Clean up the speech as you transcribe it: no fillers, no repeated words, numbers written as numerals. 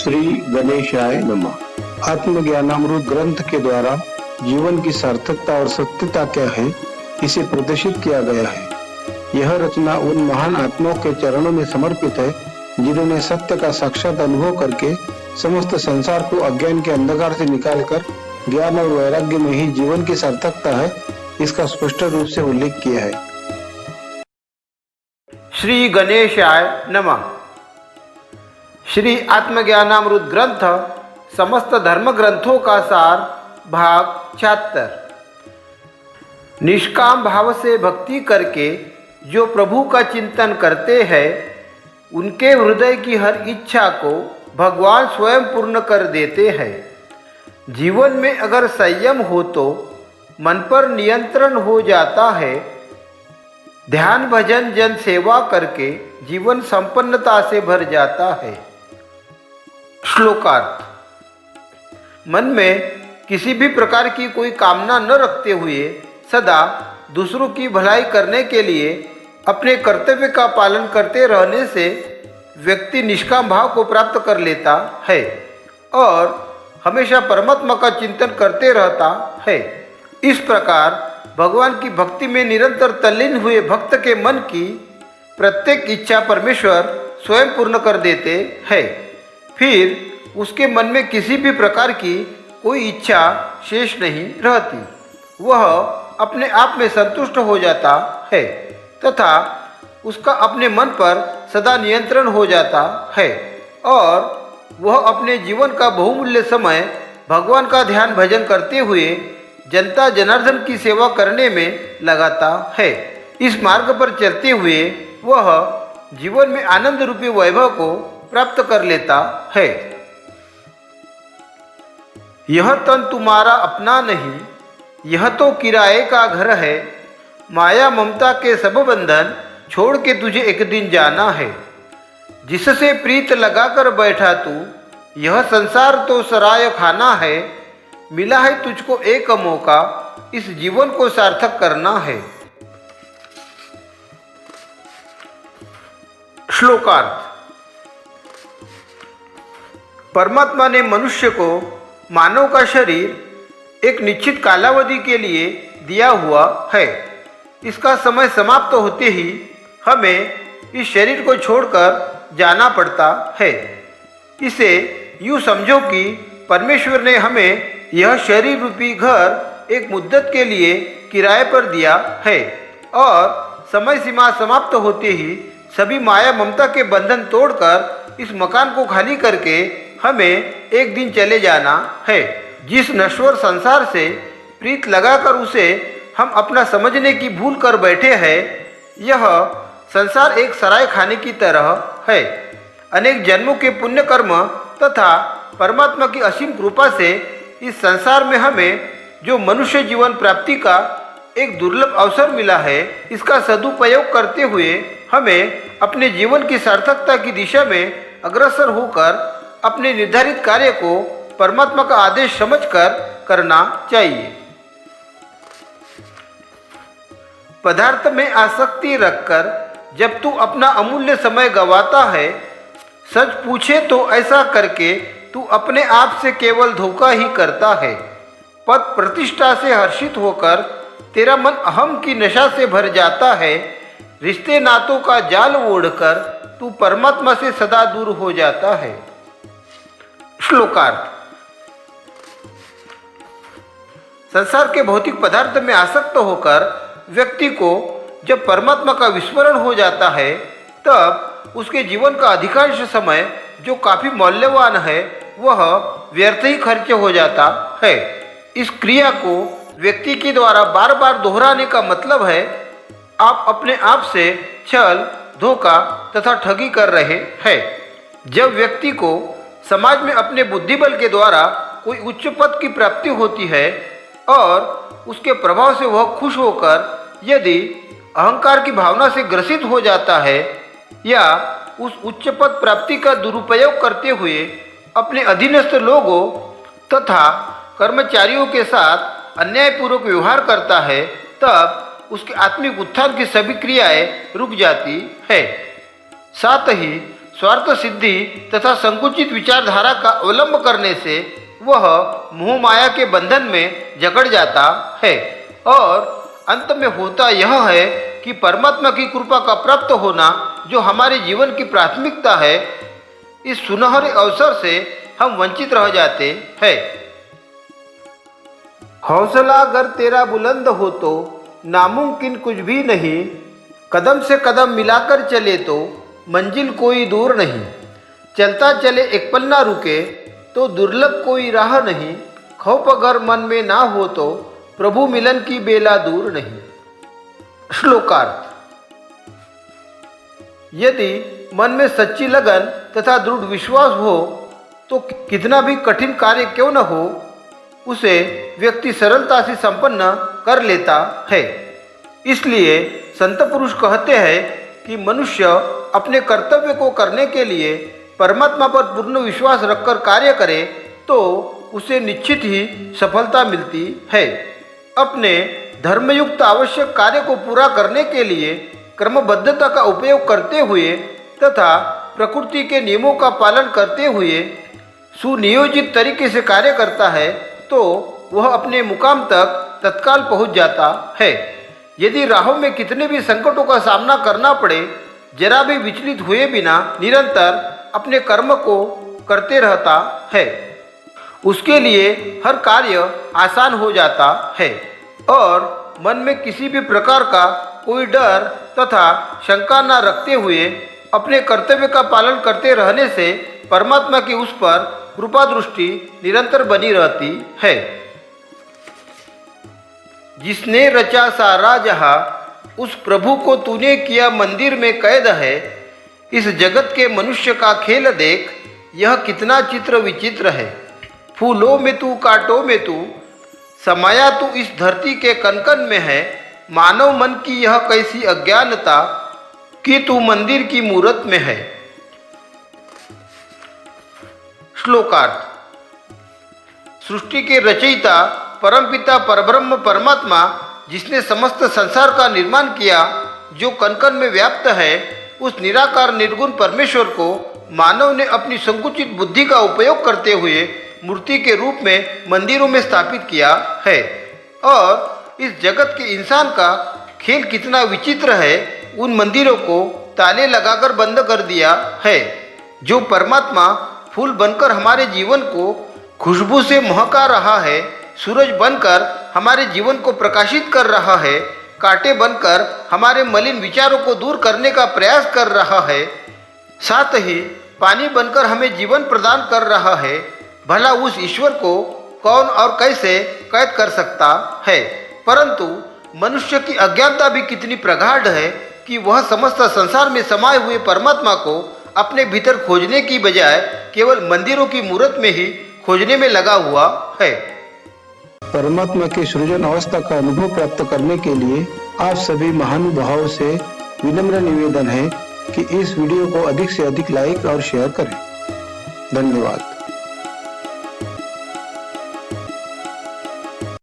श्री गणेशाय नमः। आत्मज्ञानामृत ग्रंथ के द्वारा जीवन की सार्थकता और सत्यता क्या है, इसे प्रदर्शित किया गया है। यह रचना उन महान आत्माओं के चरणों में समर्पित है जिन्होंने सत्य का साक्षात अनुभव करके समस्त संसार को अज्ञान के अंधकार से निकालकर ज्ञान और वैराग्य में ही जीवन की सार्थकता है, इसका स्पष्ट रूप से उल्लेख किया है। श्री गणेशाय नमः। श्री आत्मज्ञानामृत ग्रंथ समस्त धर्म ग्रंथों का सार भाग 76। निष्काम भाव से भक्ति करके जो प्रभु का चिंतन करते हैं, उनके हृदय की हर इच्छा को भगवान स्वयं पूर्ण कर देते हैं। जीवन में अगर संयम हो तो मन पर नियंत्रण हो जाता है। ध्यान भजन जन सेवा करके जीवन संपन्नता से भर जाता है। श्लोकार्थ। मन में किसी भी प्रकार की कोई कामना न रखते हुए सदा दूसरों की भलाई करने के लिए अपने कर्तव्य का पालन करते रहने से व्यक्ति निष्काम भाव को प्राप्त कर लेता है और हमेशा परमात्मा का चिंतन करते रहता है। इस प्रकार भगवान की भक्ति में निरंतर तल्लीन हुए भक्त के मन की प्रत्येक इच्छा परमेश्वर स्वयं पूर्ण कर देते हैं। फिर उसके मन में किसी भी प्रकार की कोई इच्छा शेष नहीं रहती। वह अपने आप में संतुष्ट हो जाता है तथा उसका अपने मन पर सदा नियंत्रण हो जाता है और वह अपने जीवन का बहुमूल्य समय भगवान का ध्यान भजन करते हुए जनता जनार्दन की सेवा करने में लगाता है। इस मार्ग पर चलते हुए वह जीवन में आनंद रूपी वैभव को प्राप्त कर लेता है। यह तन तुम्हारा अपना नहीं, यह तो किराए का घर है। माया ममता के सब बंधन छोड़ के तुझे एक दिन जाना है। जिससे प्रीत लगाकर बैठा तू, यह संसार तो सराय खाना है। मिला है तुझको एक मौका, इस जीवन को सार्थक करना है। श्लोकार्थ। परमात्मा ने मनुष्य को मानव का शरीर एक निश्चित कालावधि के लिए दिया हुआ है। इसका समय समाप्त होते ही हमें इस शरीर को छोड़कर जाना पड़ता है। इसे यूँ समझो कि परमेश्वर ने हमें यह शरीर रूपी घर एक मुद्दत के लिए किराए पर दिया है और समय सीमा समाप्त होते ही सभी माया ममता के बंधन तोड़कर इस मकान को खाली करके हमें एक दिन चले जाना है। जिस नश्वर संसार से प्रीत लगाकर उसे हम अपना समझने की भूल कर बैठे हैं, यह संसार एक सराय खाने की तरह है। अनेक जन्मों के पुण्य कर्म तथा परमात्मा की असीम कृपा से इस संसार में हमें जो मनुष्य जीवन प्राप्ति का एक दुर्लभ अवसर मिला है, इसका सदुपयोग करते हुए हमें अपने जीवन की सार्थकता की दिशा में अग्रसर होकर अपने निर्धारित कार्य को परमात्मा का आदेश समझकर करना चाहिए। पदार्थ में आसक्ति रखकर जब तू अपना अमूल्य समय गंवाता है, सच पूछे तो ऐसा करके तू अपने आप से केवल धोखा ही करता है। पद प्रतिष्ठा से हर्षित होकर तेरा मन अहम की नशा से भर जाता है। रिश्ते नातों का जाल ओढ़कर तू परमात्मा से सदा दूर हो जाता है। श्लोकार्थ। संसार के भौतिक पदार्थ में आसक्त होकर व्यक्ति को जब परमात्मा का विस्मरण हो जाता है, तब उसके जीवन का अधिकांश समय जो काफी मूल्यवान है, वह व्यर्थ ही खर्च हो जाता है। इस क्रिया को व्यक्ति के द्वारा बार बार दोहराने का मतलब है आप अपने आप से छल, धोखा तथा ठगी कर रहे हैं। जब व्यक्ति को समाज में अपने बुद्धिबल के द्वारा कोई उच्च पद की प्राप्ति होती है और उसके प्रभाव से वह खुश होकर यदि अहंकार की भावना से ग्रसित हो जाता है या उस उच्च पद प्राप्ति का दुरुपयोग करते हुए अपने अधीनस्थ लोगों तथा कर्मचारियों के साथ अन्यायपूर्वक व्यवहार करता है, तब उसके आत्मिक उत्थान की सभी क्रियाएं रुक जाती है। साथ ही स्वार्थ सिद्धि तथा संकुचित विचारधारा का अवलंब करने से वह मोह माया के बंधन में जकड़ जाता है और अंत में होता यह है कि परमात्मा की कृपा का प्राप्त होना जो हमारे जीवन की प्राथमिकता है, इस सुनहरे अवसर से हम वंचित रह जाते हैं। हौसला अगर तेरा बुलंद हो तो नामुमकिन कुछ भी नहीं, कदम से कदम मिलाकर चले तो मंजिल कोई दूर नहीं, चलता चले एक पल ना रुके तो दुर्लभ कोई राह नहीं, खौफ अगर मन में ना हो तो प्रभु मिलन की बेला दूर नहीं। श्लोकार्थ। यदि मन में सच्ची लगन तथा दृढ़ विश्वास हो तो कितना भी कठिन कार्य क्यों न हो उसे व्यक्ति सरलता से संपन्न कर लेता है। इसलिए संत पुरुष कहते हैं कि मनुष्य अपने कर्तव्य को करने के लिए परमात्मा पर पूर्ण विश्वास रखकर कार्य करे तो उसे निश्चित ही सफलता मिलती है। अपने धर्मयुक्त आवश्यक कार्य को पूरा करने के लिए क्रमबद्धता का उपयोग करते हुए तथा प्रकृति के नियमों का पालन करते हुए सुनियोजित तरीके से कार्य करता है तो वह अपने मुकाम तक तत्काल पहुंच जाता है। यदि राहों में कितने भी संकटों का सामना करना पड़े, जरा भी विचलित हुए बिना निरंतर अपने कर्म को करते रहता है, उसके लिए हर कार्य आसान हो जाता है और मन में किसी भी प्रकार का कोई डर तथा शंका न रखते हुए अपने कर्तव्य का पालन करते रहने से परमात्मा की उस पर कृपा दृष्टि निरंतर बनी रहती है। जिसने रचा सारा जहां उस प्रभु को तूने किया मंदिर में कैद है, इस जगत के मनुष्य का खेल देख यह कितना चित्र विचित्र है। फूलों में तू कांटों में तू समाया तू इस धरती के कनकन में है, मानव मन की यह कैसी अज्ञानता कि तू मंदिर की मूरत में है। श्लोकार्थ। सृष्टि के रचयिता परमपिता परब्रह्म परमात्मा जिसने समस्त संसार का निर्माण किया, जो कनकन में व्याप्त है, उस निराकार निर्गुण परमेश्वर को मानव ने अपनी संकुचित बुद्धि का उपयोग करते हुए मूर्ति के रूप में मंदिरों में स्थापित किया है। और इस जगत के इंसान का खेल कितना विचित्र है, उन मंदिरों को ताले लगाकर बंद कर दिया है। जो परमात्मा फूल बनकर हमारे जीवन को खुशबू से महका रहा है, सूरज बनकर हमारे जीवन को प्रकाशित कर रहा है, कांटे बनकर हमारे मलिन विचारों को दूर करने का प्रयास कर रहा है, साथ ही पानी बनकर हमें जीवन प्रदान कर रहा है, भला उस ईश्वर को कौन और कैसे कैद कर सकता है। परंतु मनुष्य की अज्ञानता भी कितनी प्रगाढ़ है कि वह समस्त संसार में समाये हुए परमात्मा को अपने भीतर खोजने की बजाय केवल मंदिरों की मूरत में ही खोजने में लगा हुआ है। परमात्मा की सृजन अवस्था का अनुभव प्राप्त करने के लिए आप सभी महानुभावों से विनम्र निवेदन है कि इस वीडियो को अधिक से अधिक लाइक और शेयर करें। धन्यवाद।